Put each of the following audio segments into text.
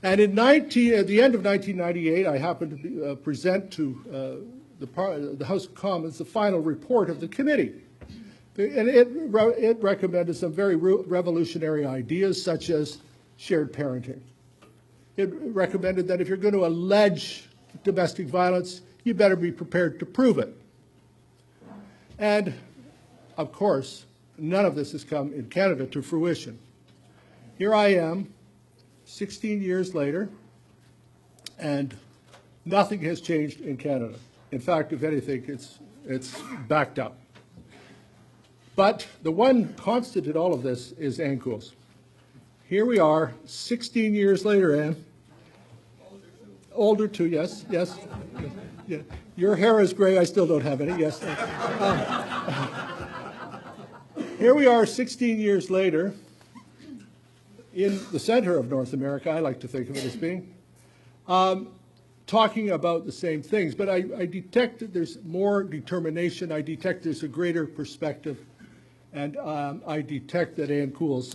And at the end of 1998, I happened to present to the House of Commons the final report of the committee. And it recommended some very revolutionary ideas, such as shared parenting. It recommended that if you're going to allege domestic violence, you better be prepared to prove it. And, of course, none of this has come in Canada to fruition. Here I am, 16 years later, and nothing has changed in Canada. In fact, if anything, it's backed up. But the one constant in all of this is ankles. Here we are, 16 years later, Anne. Older too, yes, yes. Yeah. Your hair is gray, I still don't have any, yes. Here we are 16 years later in the center of North America, I like to think of it as being, talking about the same things. But I detect that there's more determination, I detect there's a greater perspective, and I detect that Ann Coules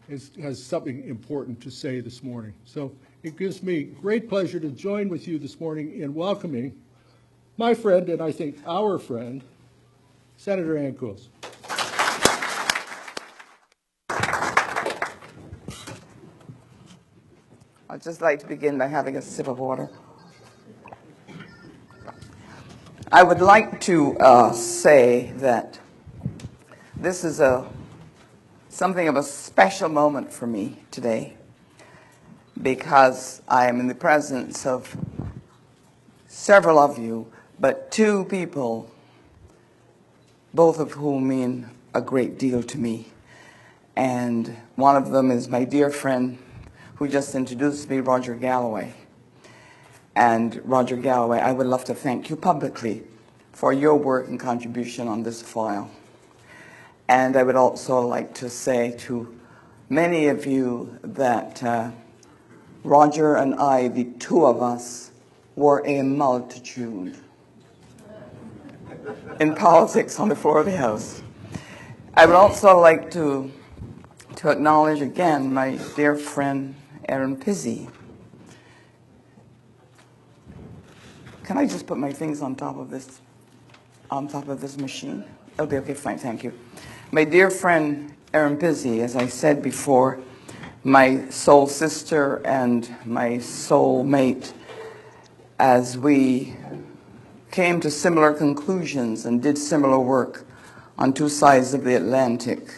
has something important to say this morning. So it gives me great pleasure to join with you this morning in welcoming my friend, and I think our friend, Senator Ann Coules. I'd just like to begin by having a sip of water. I would like to say that this is something of a special moment for me today, because I am in the presence of several of you, but two people, both of whom mean a great deal to me. And one of them is my dear friend who just introduced me, Roger Galloway. And Roger Galloway, I would love to thank you publicly for your work and contribution on this file. And I would also like to say to many of you that Roger and I, the two of us, were a multitude in politics on the floor of the House. I would also like to acknowledge again my dear friend, Aaron Pizzi. Can I just put my things on top of this machine? Okay, fine, thank you. My dear friend, Aaron Pizzi, as I said before, my soul sister and my soul mate, as we came to similar conclusions and did similar work on two sides of the Atlantic.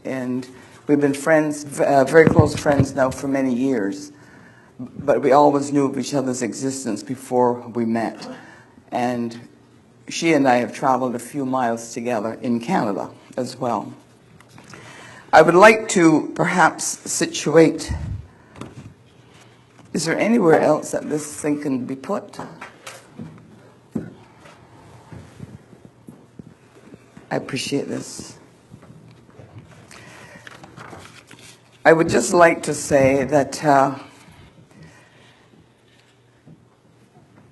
And we've been friends, very close friends now for many years, but we always knew of each other's existence before we met. And she and I have traveled a few miles together in Canada as well. I would like to perhaps situate, is there anywhere else that this thing can be put? I appreciate this. I would just like to say that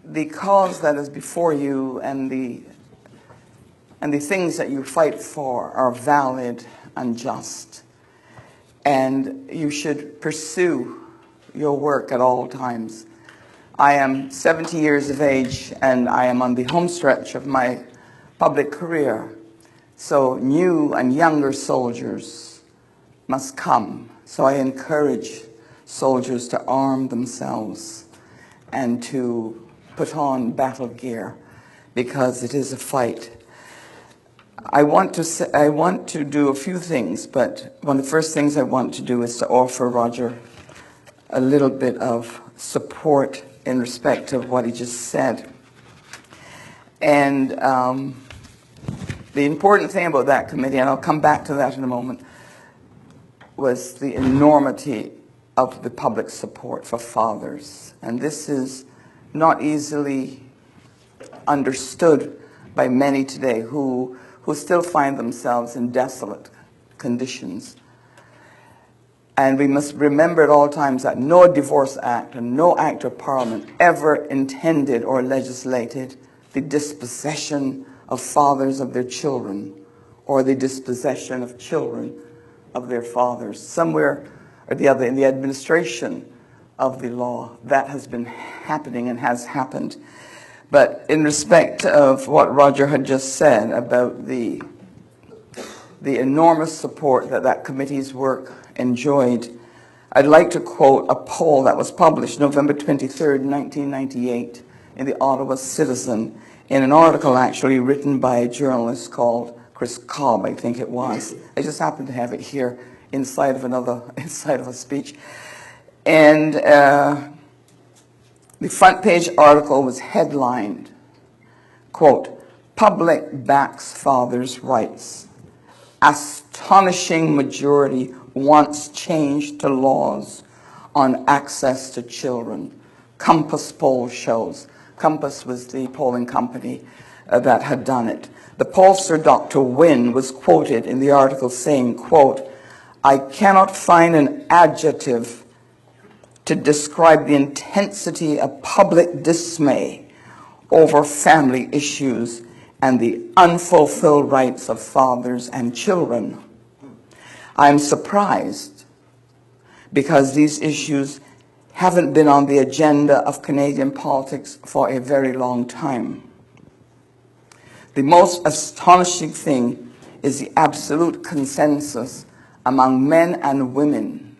the cause that is before you and the things that you fight for are valid and just. And you should pursue your work at all times. I am 70 years of age and I am on the home stretch of my public career. So new and younger soldiers must come. So I encourage soldiers to arm themselves and to put on battle gear, because it is a fight. I want to do a few things, but one of the first things I want to do is to offer Roger a little bit of support in respect of what he just said. And the important thing about that committee, and I'll come back to that in a moment, was the enormity of the public support for fathers. And this is not easily understood by many today who still find themselves in desolate conditions. And we must remember at all times that no divorce act and no act of parliament ever intended or legislated the dispossession of fathers of their children, or the dispossession of children of their fathers. Somewhere or the other in the administration of the law, that has been happening and has happened. But in respect of what Roger had just said about the enormous support that that committee's work enjoyed, I'd like to quote a poll that was published November 23rd, 1998 in the Ottawa Citizen, in an article actually written by a journalist called Chris Cobb, I think it was. I just happen to have it here inside of a speech. And the front page article was headlined, quote, "Public backs father's rights. Astonishing majority wants change to laws on access to children." Compass poll shows. Compass was the polling company that had done it. The pollster, Dr. Wynne, was quoted in the article saying, quote, "I cannot find an adjective to describe the intensity of public dismay over family issues and the unfulfilled rights of fathers and children. I'm surprised because these issues haven't been on the agenda of Canadian politics for a very long time. The most astonishing thing is the absolute consensus among men and women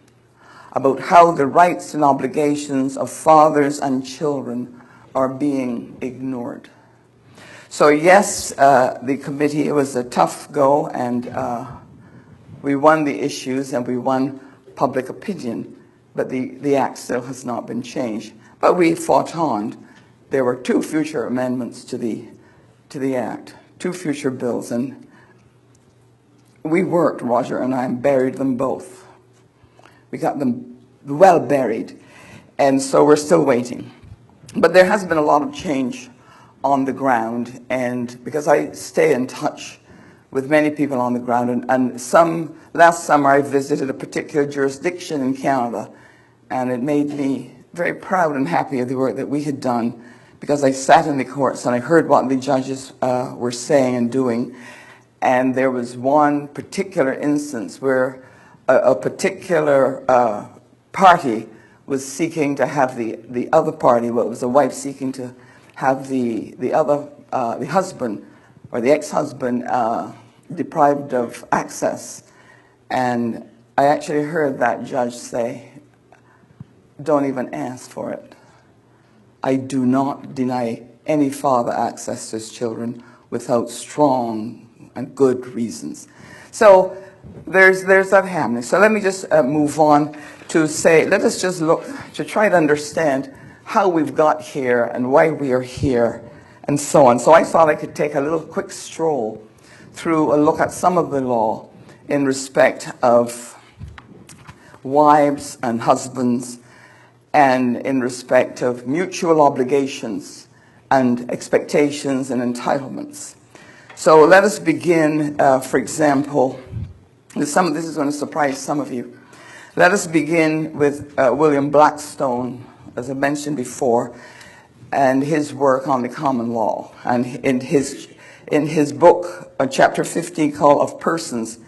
about how the rights and obligations of fathers and children are being ignored." So yes, the committee, it was a tough go, and we won the issues and we won public opinion, but the act still has not been changed. But we fought on. There were 2 future amendments to the act, 2 future bills, and we worked, Roger and I, and buried them both. We got them well buried, and so we're still waiting. But there has been a lot of change on the ground, and because I stay in touch with many people on the ground, and last summer I visited a particular jurisdiction in Canada, and it made me very proud and happy of the work that we had done, because I sat in the courts and I heard what the judges were saying and doing. And there was one particular instance where a particular party was seeking to have the other party, well, it was a wife seeking to have the husband or the ex-husband deprived of access. And I actually heard that judge say, "Don't even ask for it. I do not deny any father access to his children without strong and good reasons." So there's that happening. So let me just move on to say, let us just look to try to understand how we've got here and why we are here and so on. So I thought I could take a little quick stroll through a look at some of the law in respect of wives and husbands, and in respect of mutual obligations and expectations and entitlements. So let us begin, for example, this is going to surprise some of you. Let us begin with William Blackstone, as I mentioned before, and his work on the common law. And in his book, chapter 15, called Of Persons,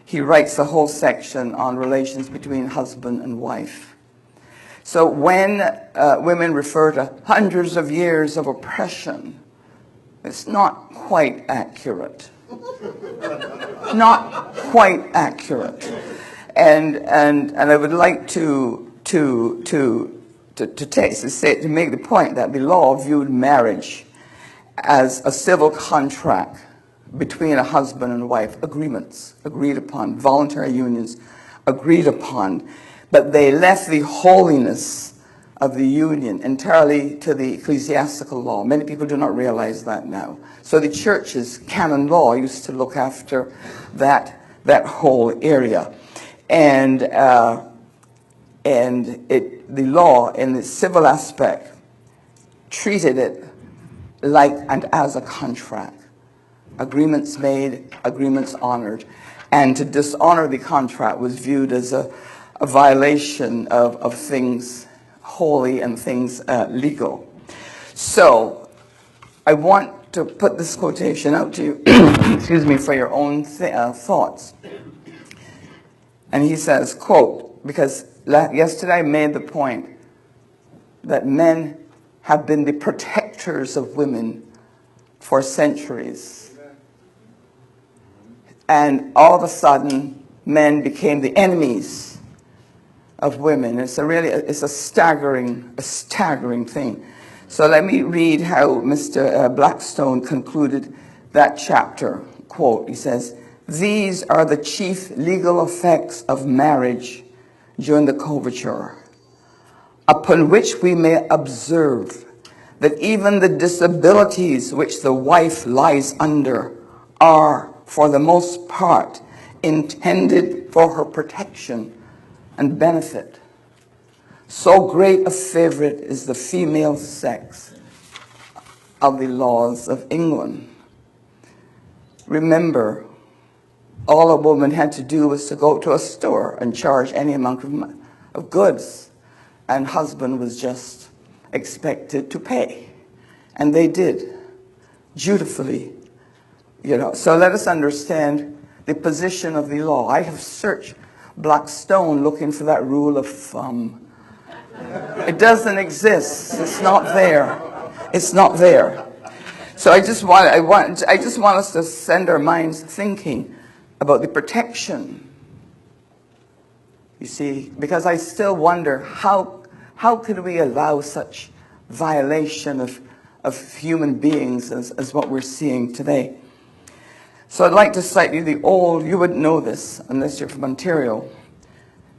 he writes a whole section on relations between husband and wife. So when women refer to hundreds of years of oppression, it's not quite accurate. Not quite accurate. And I would like to make the point that the law viewed marriage as a civil contract between a husband and wife, agreements agreed upon, voluntary unions agreed upon, but they left the holiness of the union entirely to the ecclesiastical law. Many people do not realize that now. So the church's canon law used to look after that whole area. And the law in the civil aspect treated it like and as a contract. Agreements made, agreements honored. And to dishonor the contract was viewed as a violation of things holy and things legal. So I want to put this quotation out to you, excuse me, for your own thoughts. And he says, quote, because yesterday I made the point that men have been the protectors of women for centuries. And all of a sudden, men became the enemies of women. It's a staggering thing. So let me read how Mr. Blackstone concluded that chapter. Quote, he says, "These are the chief legal effects of marriage during the coverture, upon which we may observe that even the disabilities which the wife lies under are, for the most part, intended for her protection and benefit. So great a favorite is the female sex of the laws of England." Remember, all a woman had to do was to go to a store and charge any amount of goods, and husband was just expected to pay. And they did, dutifully, So let us understand the position of the law. I have searched Blackstone looking for that rule of thumb. It doesn't exist. It's not there. It's not there. So I just want us to send our minds thinking about the protection. You see, because I still wonder how could we allow such violation of human beings as what we're seeing today. So I'd like to cite you you would know this unless you're from Ontario.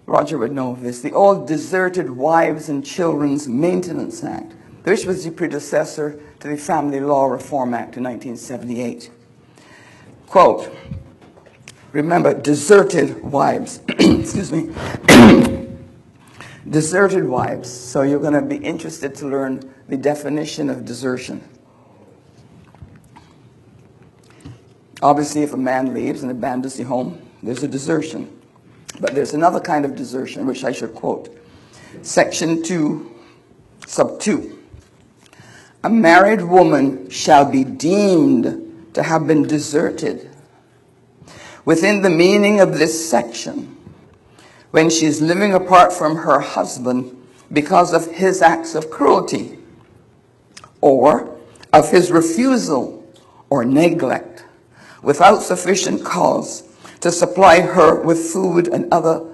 Roger would know this. The old Deserted Wives and Children's Maintenance Act, which was the predecessor to the Family Law Reform Act in 1978. Quote, remember, deserted wives. Excuse me. Deserted wives. So you're going to be interested to learn the definition of desertion. Obviously, if a man leaves and abandons the home, there's a desertion. But there's another kind of desertion, which I should quote. Section 2, sub 2. A married woman shall be deemed to have been deserted within the meaning of this section when she is living apart from her husband because of his acts of cruelty or of his refusal or neglect without sufficient cause to supply her with food and other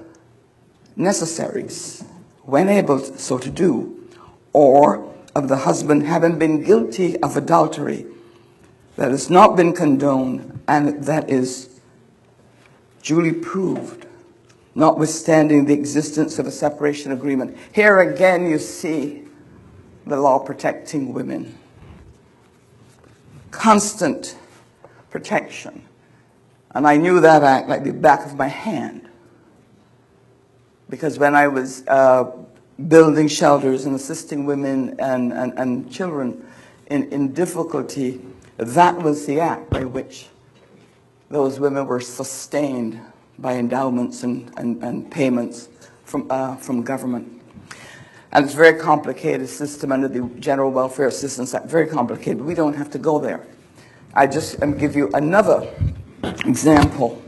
necessaries when able so to do, or of the husband having been guilty of adultery that has not been condoned and that is duly proved, notwithstanding the existence of a separation agreement. Here again you see the law protecting women. Constant protection. And I knew that act like the back of my hand. Because when I was building shelters and assisting women and children in difficulty, that was the act by which those women were sustained by endowments and payments from government. And it's a very complicated system under the General Welfare Assistance Act, very complicated, but we don't have to go there. I just give you another example.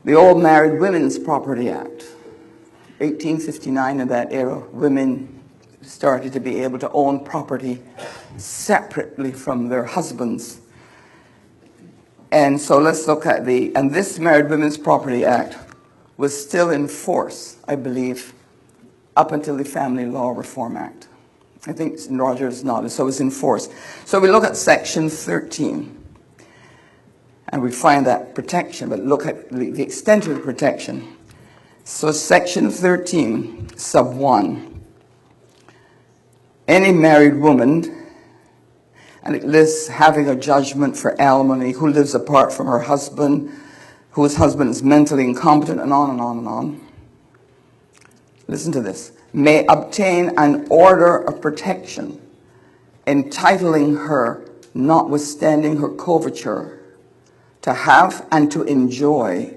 The old Married Women's Property Act, 1859, in that era, women started to be able to own property separately from their husbands. And so let's look at and this Married Women's Property Act was still in force, I believe, up until the Family Law Reform Act. I think Rogers nodded, so it was in force. So we look at Section 13, and we find that protection, but look at the extent of the protection. So Section 13, sub 1, any married woman, and it lists having a judgment for alimony, who lives apart from her husband, whose husband is mentally incompetent, and on and on and on. Listen to this. May obtain an order of protection entitling her, notwithstanding her coverture, to have and to enjoy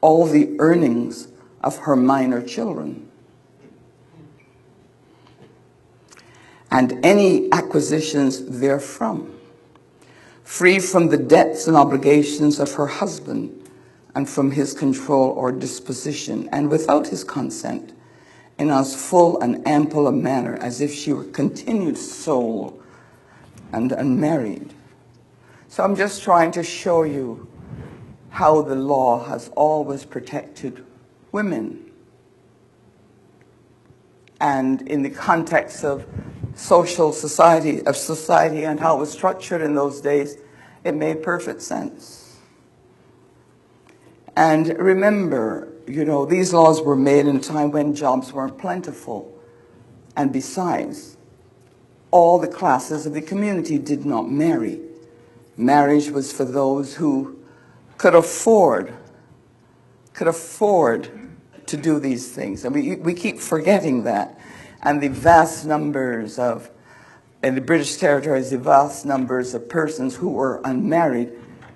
all the earnings of her minor children, and any acquisitions therefrom, free from the debts and obligations of her husband, and from his control or disposition, and without his consent, in as full and ample a manner as if she were continued sole and unmarried. So I'm just trying to show you how the law has always protected women. And in the context of society and how it was structured in those days, it made perfect sense. And remember, these laws were made in a time when jobs weren't plentiful. And besides, all the classes of the community did not marry. Marriage was for those who could afford to do these things. And we keep forgetting that. And the vast numbers in the British territories, the vast numbers of persons who were unmarried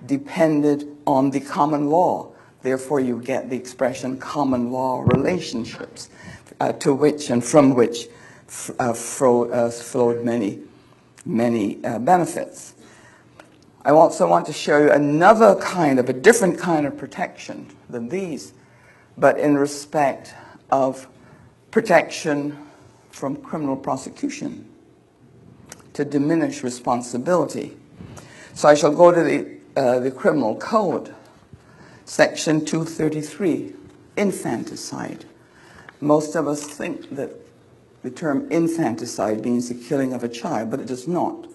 depended on the common law. Therefore, you get the expression common law relationships, to which and from which flowed many benefits. I also want to show you a different kind of protection than these, but in respect of protection from criminal prosecution, to diminish responsibility. So I shall go to the Criminal Code, Section 233, infanticide. Most of us think that the term infanticide means the killing of a child, but it does not.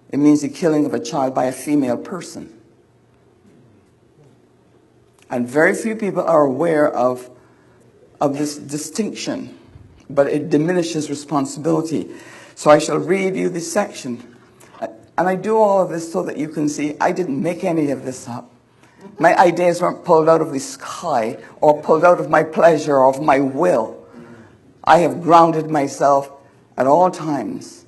It means the killing of a child by a female person. And very few people are aware of this distinction, but it diminishes responsibility. So I shall read you this section. And I do all of this so that you can see I didn't make any of this up. My ideas weren't pulled out of the sky or pulled out of my pleasure or of my will. I have grounded myself at all times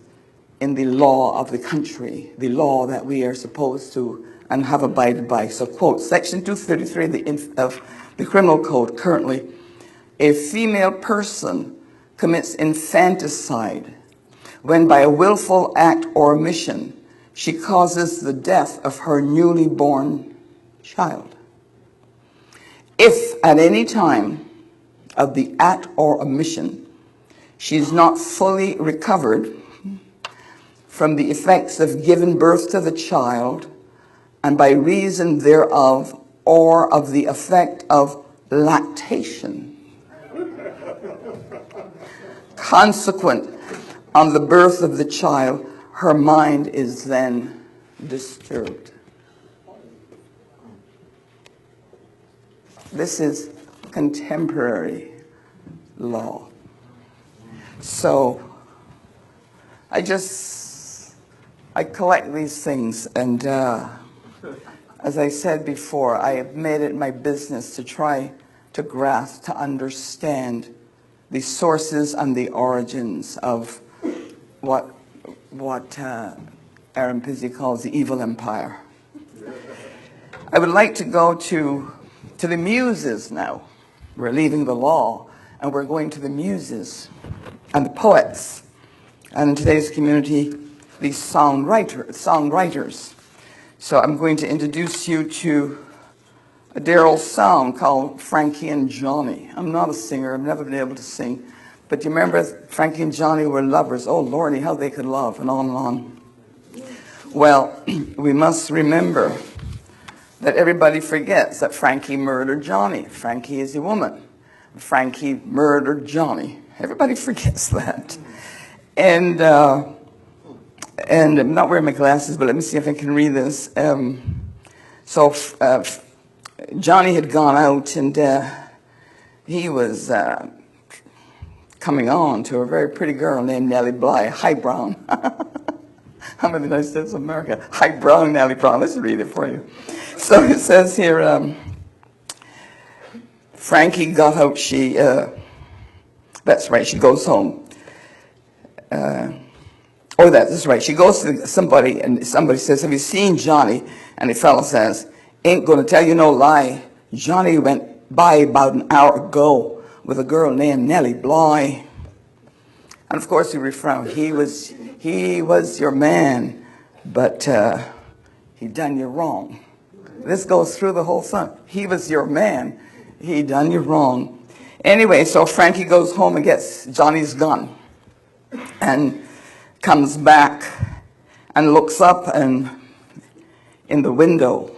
in the law of the country, the law that we are supposed to and have abided by. So, quote, Section 233 of the Criminal Code currently, a female person commits infanticide when by a willful act or omission she causes the death of her newly born child. If at any time of the act or omission she is not fully recovered from the effects of giving birth to the child, and by reason thereof, or of the effect of lactation, consequent on the birth of the child, her mind is then disturbed. This is contemporary law. So I collect these things, and as I said before, I have made it my business to try to grasp, to understand the sources and the origins of what Aaron Pizzey calls the evil empire. I would like to go to the muses now. We're leaving the law, and we're going to the muses and the poets, and in today's community, the songwriters. So I'm going to introduce you to a dear old song called Frankie and Johnny. I'm not a singer. I've never been able to sing. But you remember Frankie and Johnny were lovers. Oh, Lordy, how they could love, and on and on. Well, we must remember that everybody forgets that Frankie murdered Johnny. Frankie is a woman. Frankie murdered Johnny. Everybody forgets that. And I'm not wearing my glasses, but let me see if I can read this. Johnny had gone out, and he was coming on to a very pretty girl named Nellie Bly, High Brown. How many United States of America? High Brown, Nellie Brown. Let's read it for you. So it says here, Frankie got out, that's right, she goes home. That's right. She goes to somebody, and somebody says, have you seen Johnny? And the fellow says, ain't going to tell you no lie. Johnny went by about an hour ago with a girl named Nellie Bly. And of course, the refrain, he was your man, but he done you wrong. This goes through the whole song. He was your man. He done you wrong. Anyway, so Frankie goes home and gets Johnny's gun and comes back and looks up and in the window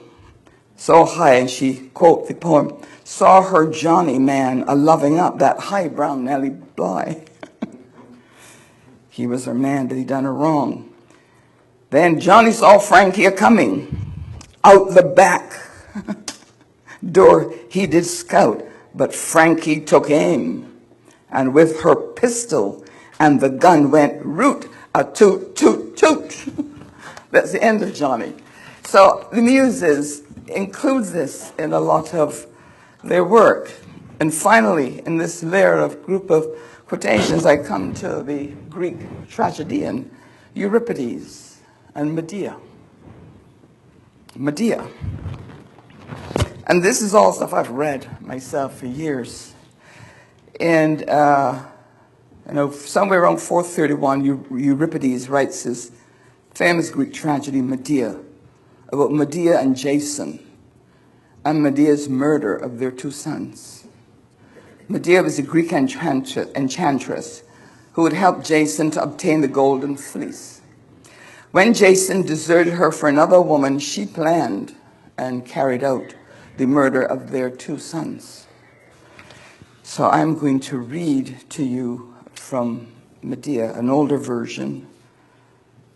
so high, and she quote the poem, saw her Johnny man a loving up that high brown Nellie Bly. He was her man, but he done her wrong. Then Johnny saw Frankie a-coming out the back door. He did scout, but Frankie took aim, and with her pistol and the gun went root a toot toot toot. That's the end of Johnny. So the Muses includes this in a lot of their work. And finally, in this layer of group of quotations, I come to the Greek tragedian Euripides and Medea. Medea. And this is all stuff I've read myself for years. And somewhere around 431, Euripides writes his famous Greek tragedy, Medea, about Medea and Jason, and Medea's murder of their two sons. Medea was a Greek enchantress who had helped Jason to obtain the golden fleece. When Jason deserted her for another woman, she planned and carried out the murder of their two sons. So I'm going to read to you from Medea, an older version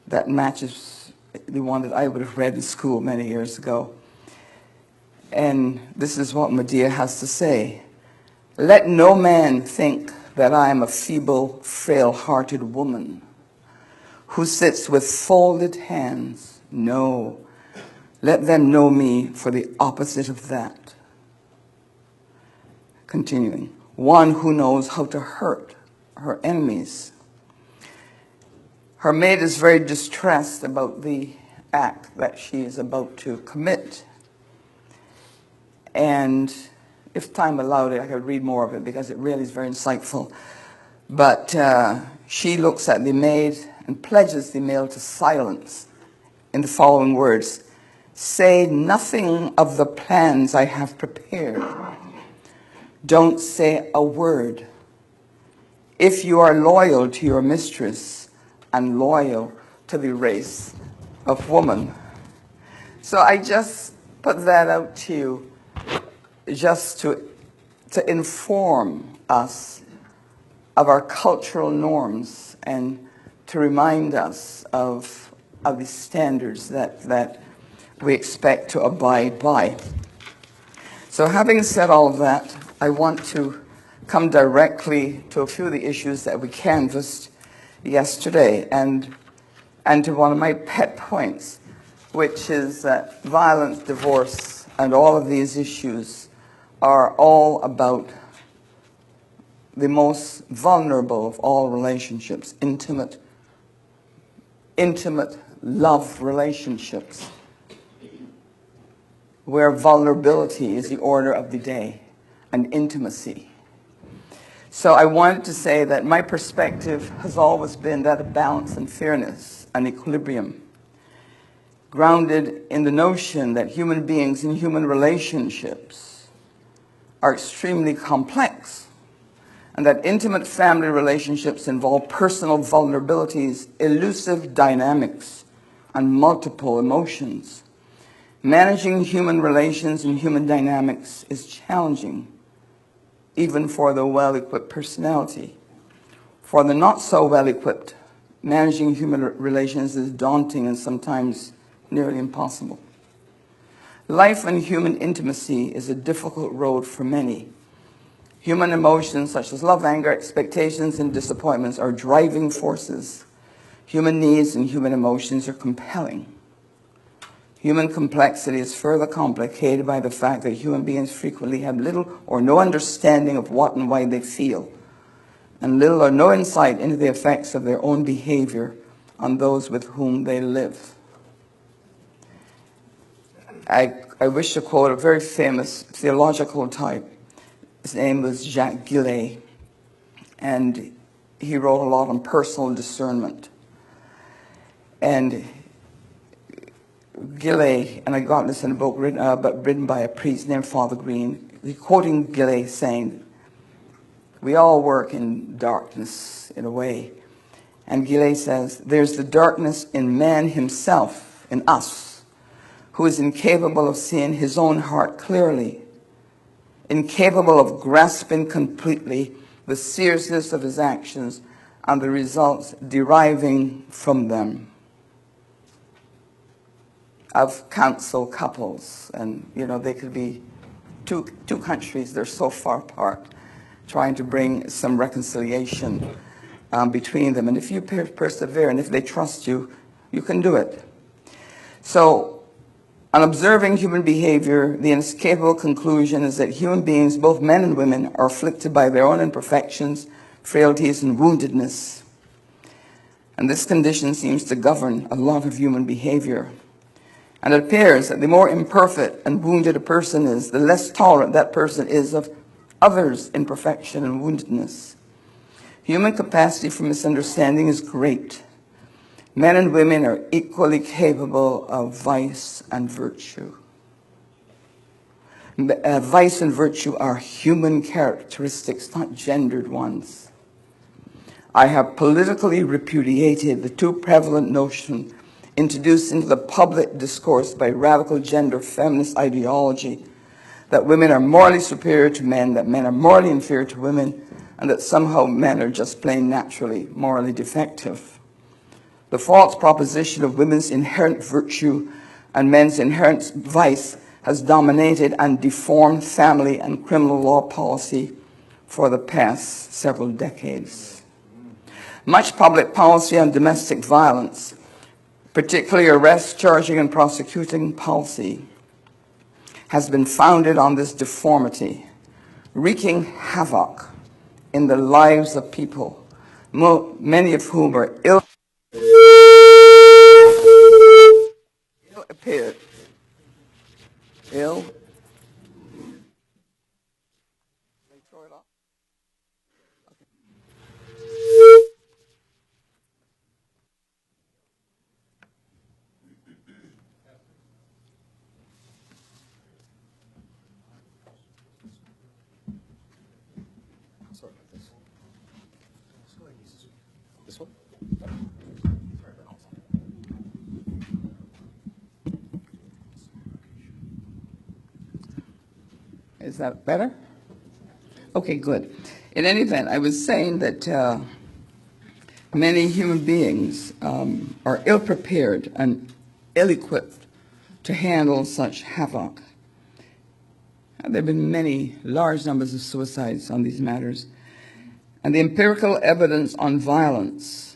that matches the one that I would have read in school many years ago. And this is what Medea has to say. Let no man think that I am a feeble, frail-hearted woman who sits with folded hands. No, let them know me for the opposite of that. Continuing, one who knows how to hurt her enemies. Her maid is very distressed about the act that she is about to commit. And if time allowed it, I could read more of it because it really is very insightful. But she looks at the maid and pledges the maid to silence in the following words. Say nothing of the plans I have prepared. Don't say a word. If you are loyal to your mistress and loyal to the race of woman. So I just put that out to you just to inform us of our cultural norms and to remind us of the standards that we expect to abide by. So having said all of that, I want to come directly to a few of the issues that we canvassed yesterday and to one of my pet points, which is that violence, divorce, and all of these issues are all about the most vulnerable of all relationships, intimate love relationships, where vulnerability is the order of the day and intimacy. So I wanted to say that my perspective has always been that of balance and fairness and equilibrium, grounded in the notion that human beings and human relationships are extremely complex, and that intimate family relationships involve personal vulnerabilities, elusive dynamics, and multiple emotions. Managing human relations and human dynamics is challenging, even for the well-equipped personality. For the not so well-equipped, managing human relations is daunting and sometimes nearly impossible. Life and human intimacy is a difficult road for many. Human emotions such as love, anger, expectations, and disappointments are driving forces. Human needs and human emotions are compelling. Human complexity is further complicated by the fact that human beings frequently have little or no understanding of what and why they feel, and little or no insight into the effects of their own behavior on those with whom they live. I wish to quote a very famous theological type. His name was Jacques Gillet, and he wrote a lot on personal discernment. And Gillet, and I got this in a book written by a priest named Father Green, quoting Gillet saying, we all work in darkness in a way. And Gillet says, there's the darkness in man himself, in us, who is incapable of seeing his own heart clearly, incapable of grasping completely the seriousness of his actions and the results deriving from them. I've counseled couples, and they could be two countries, they're so far apart, trying to bring some reconciliation between them. And if you persevere and if they trust you, you can do it. So, on observing human behavior, the inescapable conclusion is that human beings, both men and women, are afflicted by their own imperfections, frailties, and woundedness. And this condition seems to govern a lot of human behavior. And it appears that the more imperfect and wounded a person is, the less tolerant that person is of others' imperfection and woundedness. Human capacity for misunderstanding is great. Men and women are equally capable of vice and virtue. Vice and virtue are human characteristics, not gendered ones. I have politically repudiated the too prevalent notion introduced into the public discourse by radical gender feminist ideology that women are morally superior to men, that men are morally inferior to women, and that somehow men are just plain naturally morally defective. The false proposition of women's inherent virtue and men's inherent vice has dominated and deformed family and criminal law policy for the past several decades. Much public policy on domestic violence, particularly arrest, charging, and prosecuting policy, has been founded on this deformity, wreaking havoc in the lives of people, many of whom are ill-appeared. Ill? Throw it off? Sorry about this. This one? Is that better? Okay, good. In any event, I was saying that many human beings are ill-prepared and ill-equipped to handle such havoc. There have been many large numbers of suicides on these matters. And the empirical evidence on violence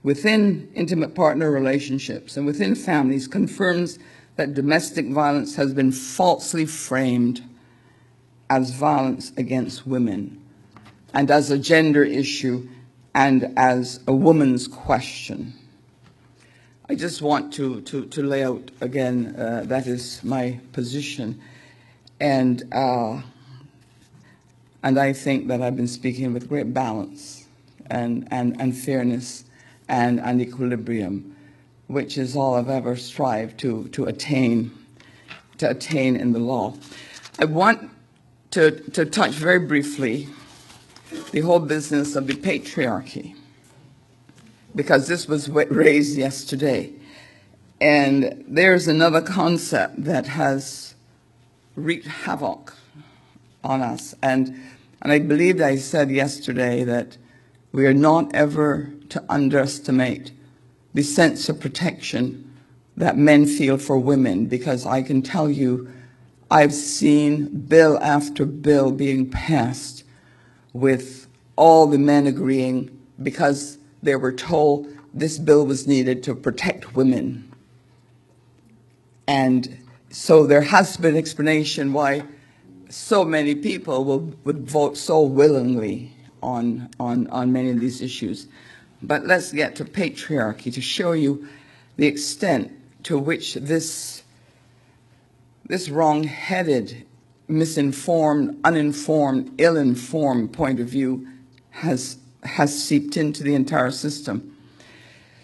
within intimate partner relationships and within families confirms that domestic violence has been falsely framed as violence against women and as a gender issue and as a woman's question. I just want to lay out again, that is my position. And I think that I've been speaking with great balance and fairness and equilibrium, which is all I've ever strived to attain in the law. I want to touch very briefly the whole business of the patriarchy, because this was raised yesterday. And there's another concept that has wreaked havoc on us. And I believed I said yesterday that we are not ever to underestimate the sense of protection that men feel for women, because I can tell you I've seen bill after bill being passed with all the men agreeing because they were told this bill was needed to protect women. And so there has been explanation why so many people would vote so willingly on many of these issues. But let's get to patriarchy to show you the extent to which this wrong-headed, misinformed, uninformed, ill-informed point of view has seeped into the entire system.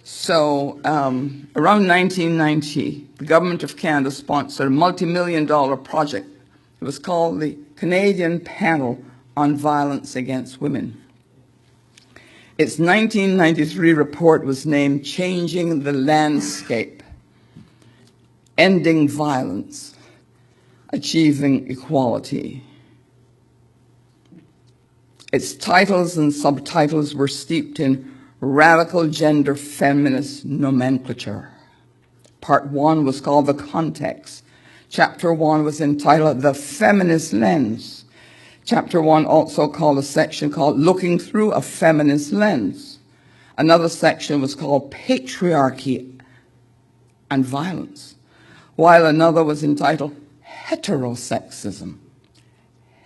So around 1990, the government of Canada sponsored a multi-million-dollar project. It was called the Canadian Panel on Violence Against Women. Its 1993 report was named Changing the Landscape, Ending Violence, Achieving Equality. Its titles and subtitles were steeped in radical gender feminist nomenclature. Part 1 was called The Context. Chapter 1 was entitled The Feminist Lens. Chapter 1 also called a section called Looking Through a Feminist Lens. Another section was called Patriarchy and Violence, while another was entitled Heterosexism.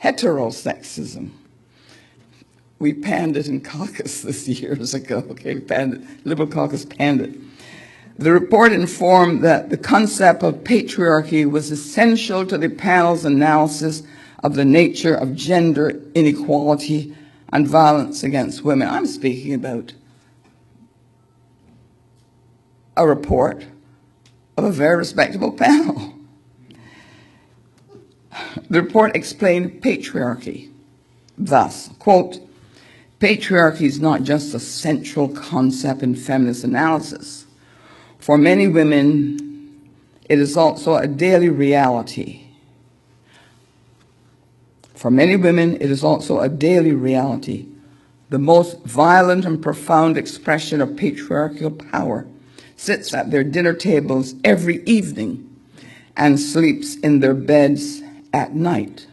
Heterosexism. We panned it in caucus this years ago, okay, panned it, Liberal caucus panned it. The report informed that the concept of patriarchy was essential to the panel's analysis of the nature of gender inequality and violence against women. I'm speaking about a report of a very respectable panel. The report explained patriarchy thus, quote, patriarchy is not just a central concept in feminist analysis. For many women, it is also a daily reality. For many women, it is also a daily reality. The most violent and profound expression of patriarchal power sits at their dinner tables every evening and sleeps in their beds at night.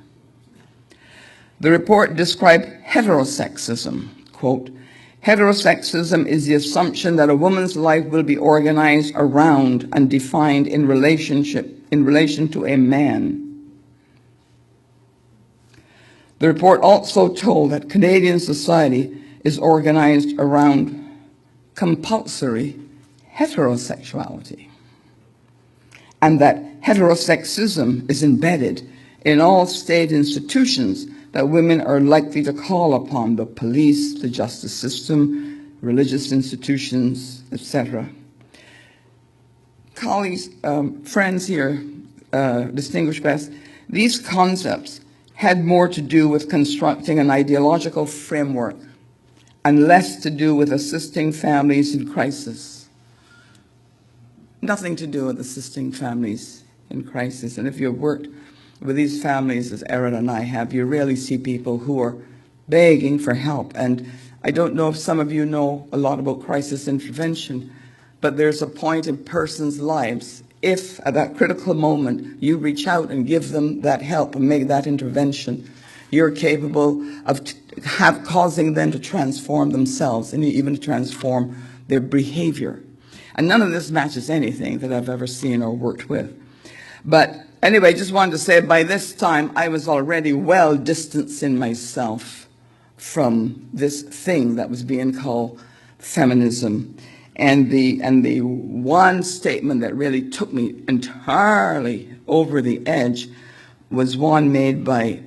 The report described heterosexism, quote, heterosexism is the assumption that a woman's life will be organized around and defined in relation to a man. The report also told that Canadian society is organized around compulsory heterosexuality, and that heterosexism is embedded in all state institutions that women are likely to call upon: the police, the justice system, religious institutions, etc. Colleagues, friends here, distinguished guests, these concepts had more to do with constructing an ideological framework and less to do with assisting families in crisis. Nothing to do with assisting families in crisis. And if you've worked with these families, as Erin and I have, you rarely see people who are begging for help. And I don't know if some of you know a lot about crisis intervention, but there's a point in persons' lives, if at that critical moment you reach out and give them that help and make that intervention, you're capable of causing them to transform themselves and even to transform their behavior. And none of this matches anything that I've ever seen or worked with. But anyway, just wanted to say by this time I was already well distancing myself from this thing that was being called feminism. And the one statement that really took me entirely over the edge was one made by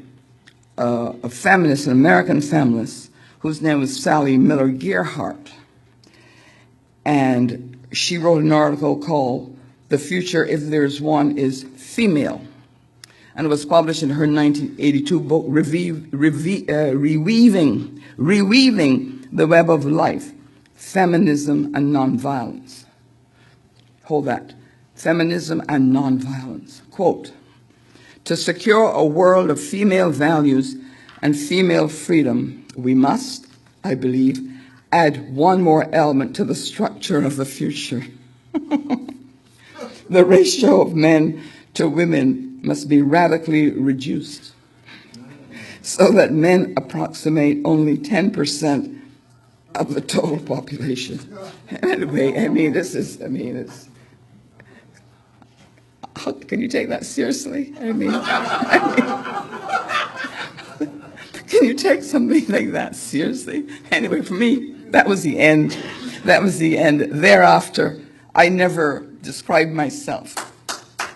a feminist, an American feminist, whose name was Sally Miller Gearhart. And she wrote an article called "The Future, If There's One, is Female." And it was published in her 1982 book, Reweaving the Web of Life, Feminism and Nonviolence. Hold that. Feminism and Nonviolence. Quote, to secure a world of female values and female freedom, we must, I believe, add one more element to the structure of the future. The ratio of men to women must be radically reduced so that men approximate only 10% of the total population. Anyway, it's, can you take that seriously? Can you take something like that seriously? Anyway, for me, that was the end. That was the end. Thereafter, I never described myself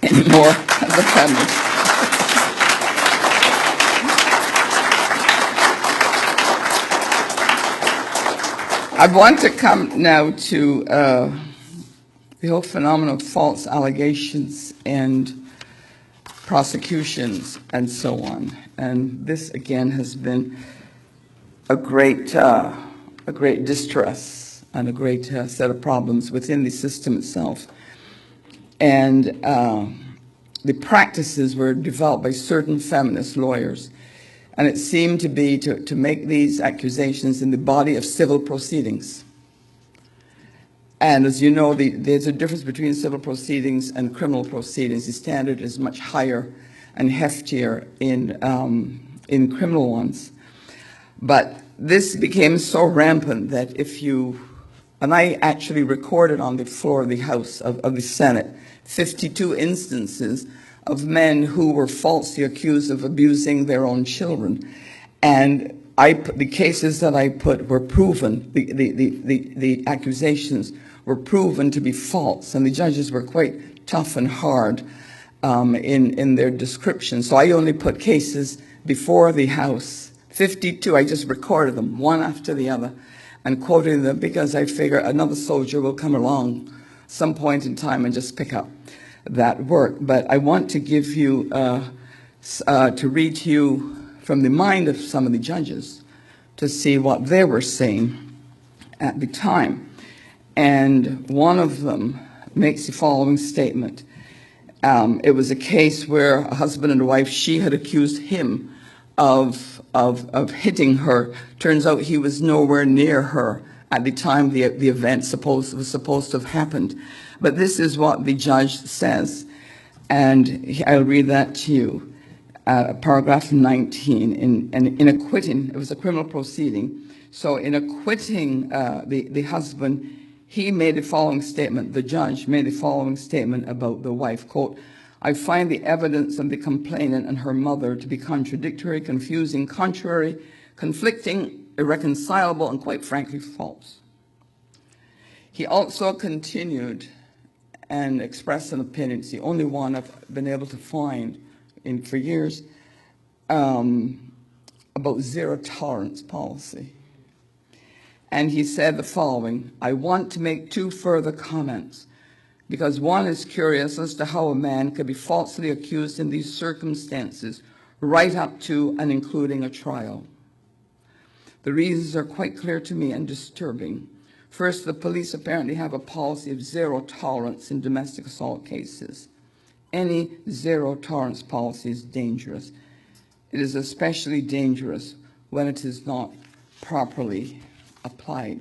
anymore as a feminist. I want to come now to the whole phenomenon of false allegations and prosecutions and so on. And this, again, has been a great distress and a great set of problems within the system itself. And the practices were developed by certain feminist lawyers. And it seemed to be to make these accusations in the body of civil proceedings. And as you know, there's a difference between civil proceedings and criminal proceedings. The standard is much higher and heftier in criminal ones. But this became so rampant that and I actually recorded on the floor of the House, of the Senate, 52 instances of men who were falsely accused of abusing their own children. And the cases that I put were proven, the accusations were proven to be false, and the judges were quite tough and hard in their description. So I only put cases before the House, 52. I just recorded them one after the other and quoted them because I figure another soldier will come along some point in time and just pick up that work. But I want to give you, to read to you from the mind of some of the judges to see what they were saying at the time. And one of them makes the following statement. It was a case where a husband and a wife, she had accused him of hitting her. Turns out he was nowhere near her at the time the event was supposed to have happened. But this is what the judge says, and I'll read that to you. Paragraph 19, in acquitting, it was a criminal proceeding, so in acquitting the husband, he made the following statement, the judge made the following statement about the wife, quote, "I find the evidence of the complainant and her mother to be contradictory, confusing, contrary, conflicting, irreconcilable, and quite frankly, false." He also continued and expressed an opinion, it's the only one I've been able to find for years, about zero tolerance policy. And he said the following, "I want to make two further comments, because one is curious as to how a man could be falsely accused in these circumstances right up to and including a trial. The reasons are quite clear to me and disturbing. First, the police apparently have a policy of zero tolerance in domestic assault cases. Any zero tolerance policy is dangerous. It is especially dangerous when it is not properly applied."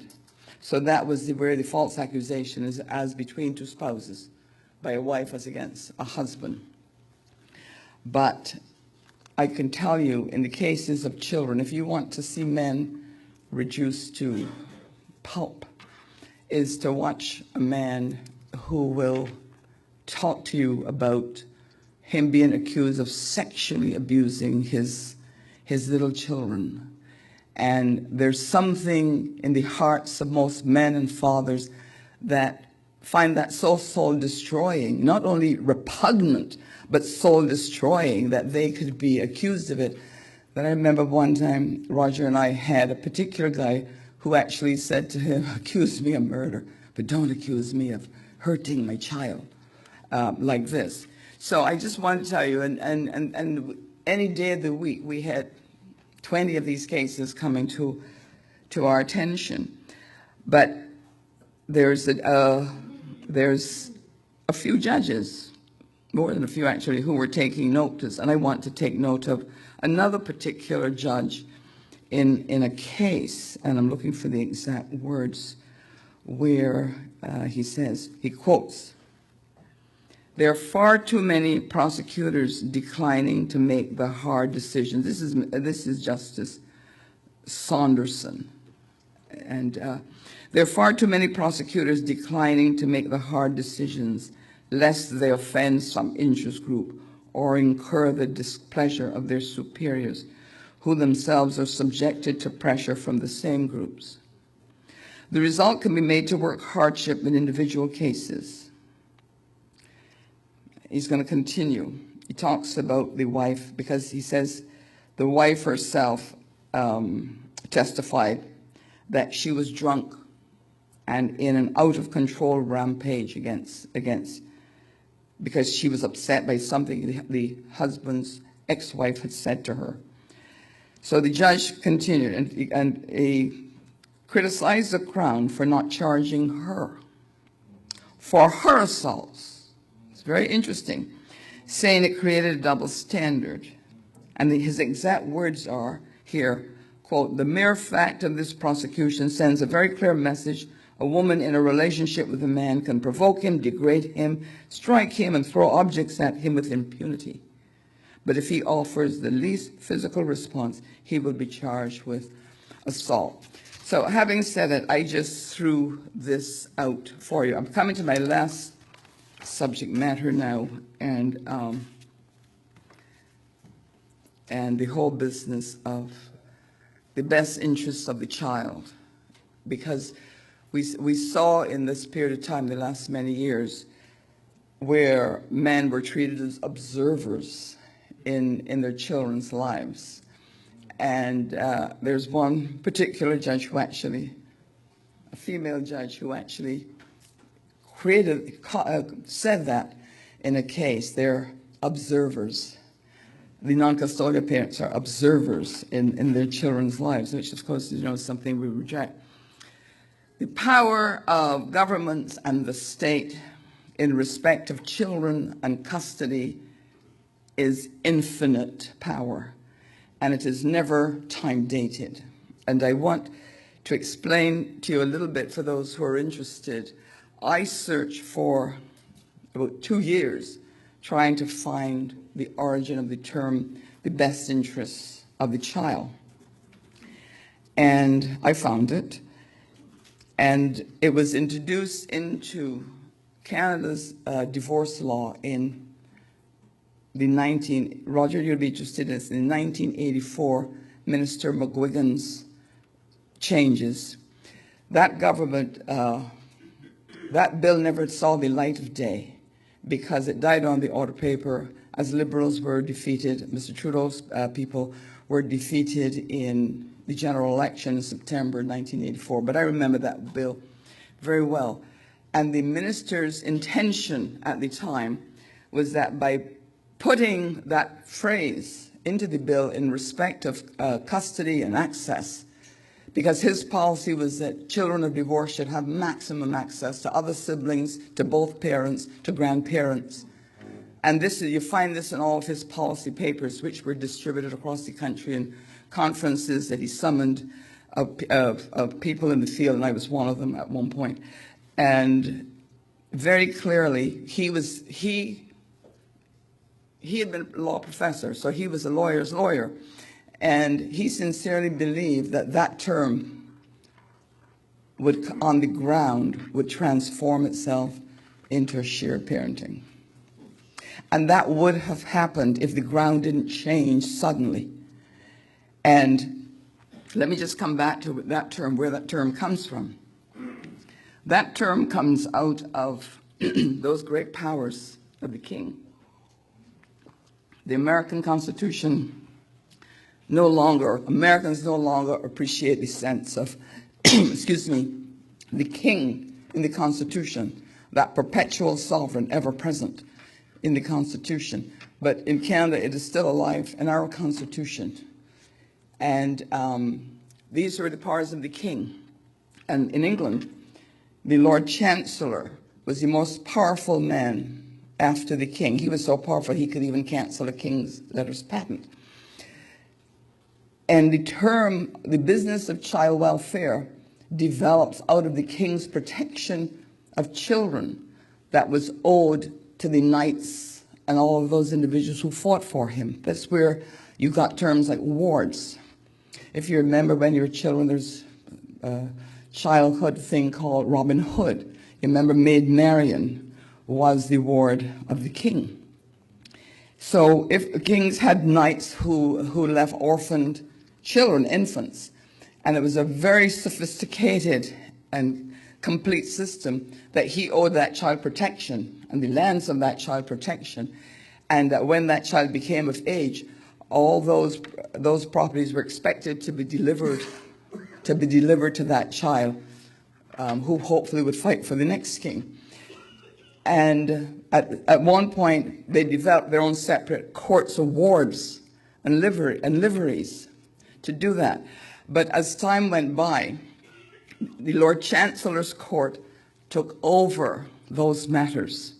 So that was where the false accusation is as between two spouses, by a wife as against a husband. But I can tell you, in the cases of children, if you want to see men reduced to pulp, is to watch a man who will talk to you about him being accused of sexually abusing his little children. And there's something in the hearts of most men and fathers that find that so soul-destroying, not only repugnant, but soul-destroying that they could be accused of it. That I remember one time, Roger and I had a particular guy who actually said to him, "Accuse me of murder, but don't accuse me of hurting my child," like this. So I just wanted to tell you, and any day of the week, we had 20 of these cases coming to our attention. But there's a few judges, more than a few actually, who were taking notice, and I want to take note of another particular judge in a case, and I'm looking for the exact words, where he quotes, "There are far too many prosecutors declining to make the hard decisions." This is Justice Saunderson. And there are far too many prosecutors declining to make the hard decisions, lest they offend some interest group or incur the displeasure of their superiors, who themselves are subjected to pressure from the same groups. The result can be made to work hardship in individual cases. He's going to continue. He talks about the wife, because he says the wife herself testified that she was drunk and in an out-of-control rampage because she was upset by something the husband's ex-wife had said to her. So the judge continued, and he criticized the Crown for not charging her for her assaults. It's very interesting, saying it created a double standard. And his exact words are here, quote, "The mere fact of this prosecution sends a very clear message. A woman in a relationship with a man can provoke him, degrade him, strike him, and throw objects at him with impunity. But if he offers the least physical response, he will be charged with assault." So having said it, I just threw this out for you. I'm coming to my last subject matter now, and the whole business of the best interests of the child. Because we saw in this period of time, the last many years, where men were treated as observers in their children's lives. And there's one particular judge who actually, a female judge who actually said that in a case. They're observers. The non-custodial parents are observers in their children's lives, which of course is something we reject. The power of governments and the state in respect of children and custody is infinite power, and it is never time-dated. And I want to explain to you a little bit for those who are interested. I searched for about 2 years trying to find the origin of the term, the best interests of the child. And I found it. And it was introduced into Canada's divorce law in Roger, you'll be interested in this, in 1984, Minister McGuigan's changes. That government, that bill never saw the light of day because it died on the order paper as Liberals were defeated. Mr. Trudeau's people were defeated in the general election in September 1984. But I remember that bill very well. And the minister's intention at the time was that by putting that phrase into the bill in respect of custody and access, because his policy was that children of divorce should have maximum access to other siblings, to both parents, to grandparents. And you find this in all of his policy papers, which were distributed across the country in conferences that he summoned of people in the field, and I was one of them at one point. And very clearly, he had been a law professor, so he was a lawyer's lawyer. And he sincerely believed that that term would, on the ground, would transform itself into shared parenting. And that would have happened if the ground didn't change suddenly. And let me just come back to that term, where that term comes from. That term comes out of those great powers of the king. The American Constitution Americans no longer appreciate the sense of, excuse me, the king in the Constitution, that perpetual sovereign ever present in the Constitution. But in Canada, it is still alive in our Constitution. And these are the powers of the king. And in England, the Lord Chancellor was the most powerful man after the king. He was so powerful he could even cancel a king's letters patent. And the term, the business of child welfare, develops out of the king's protection of children that was owed to the knights and all of those individuals who fought for him. That's where you got terms like wards. If you remember when you were children, there's a childhood thing called Robin Hood. You remember Maid Marian was the ward of the king. So if kings had knights who left orphaned children, infants, and it was a very sophisticated and complete system that he owed that child protection and the lands of that child protection, and that when that child became of age, all those properties were expected to be delivered to that child who hopefully would fight for the next king. And at one point, they developed their own separate courts of wards and liveries to do that. But as time went by, the Lord Chancellor's Court took over those matters.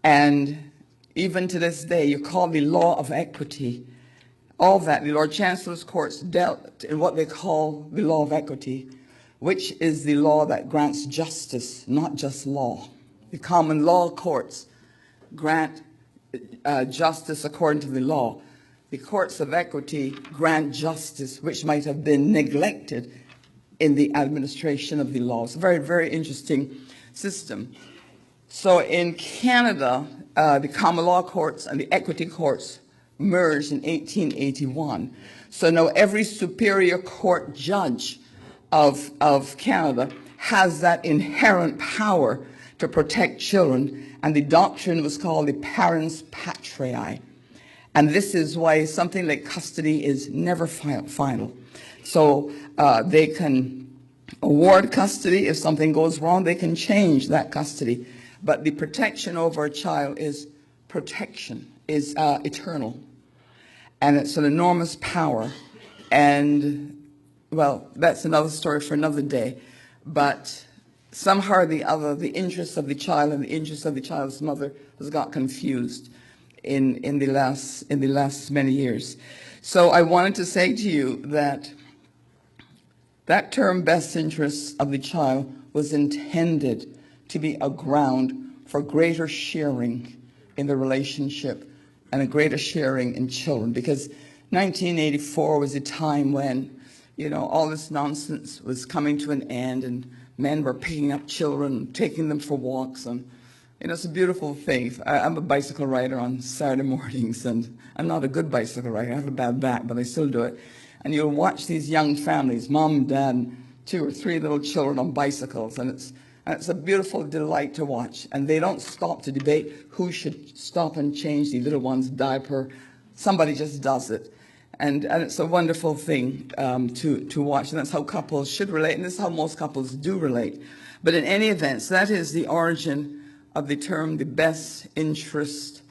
And even to this day, you call the law of equity, all that, the Lord Chancellor's Courts dealt in what they call the law of equity, which is the law that grants justice, not just law. The common law courts grant justice according to the law. The courts of equity grant justice, which might have been neglected in the administration of the law. It's a very, very interesting system. So in Canada, the common law courts and the equity courts merged in 1881. So now every superior court judge of Canada has that inherent power to protect children, and the doctrine was called the parens patriae. And this is why something like custody is never final. So they can award custody. If something goes wrong, they can change that custody. But the protection over a child is eternal. And it's an enormous power. And, well, that's another story for another day. But somehow or the other, the interests of the child and the interests of the child's mother has got confused in the last many years. So I wanted to say to you that that term, best interests of the child, was intended to be a ground for greater sharing in the relationship and a greater sharing in children. Because 1984 was a time when, you know, all this nonsense was coming to an end, and men were picking up children, taking them for walks, and you know, it's a beautiful thing. I'm a bicycle rider on Saturday mornings, and I'm not a good bicycle rider. I have a bad back, but I still do it. And you'll watch these young families, mom, dad, and 2 or 3 little children on bicycles, and it's a beautiful delight to watch. And they don't stop to debate who should stop and change the little one's diaper. Somebody just does it. And it's a wonderful thing to watch, and that's how couples should relate, and this is how most couples do relate. But in any event, so that is the origin of the term, the best interest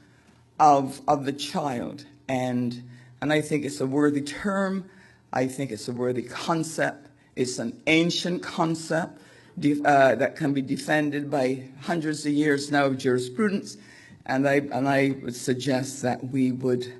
of the child. And I think it's a worthy term. I think it's a worthy concept. It's an ancient concept that can be defended by hundreds of years now of jurisprudence. And I would suggest that we would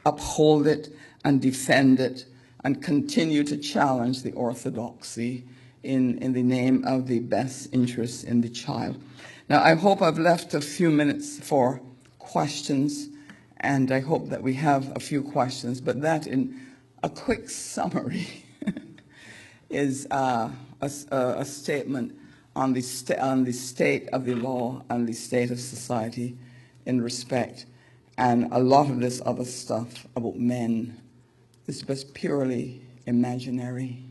uphold it and defend it and continue to challenge the orthodoxy in the name of the best interest in the child. Now, I hope I've left a few minutes for questions, and I hope that we have a few questions, but that in a quick summary is a statement on the state of the law and the state of society in respect. And a lot of this other stuff about men is just purely imaginary.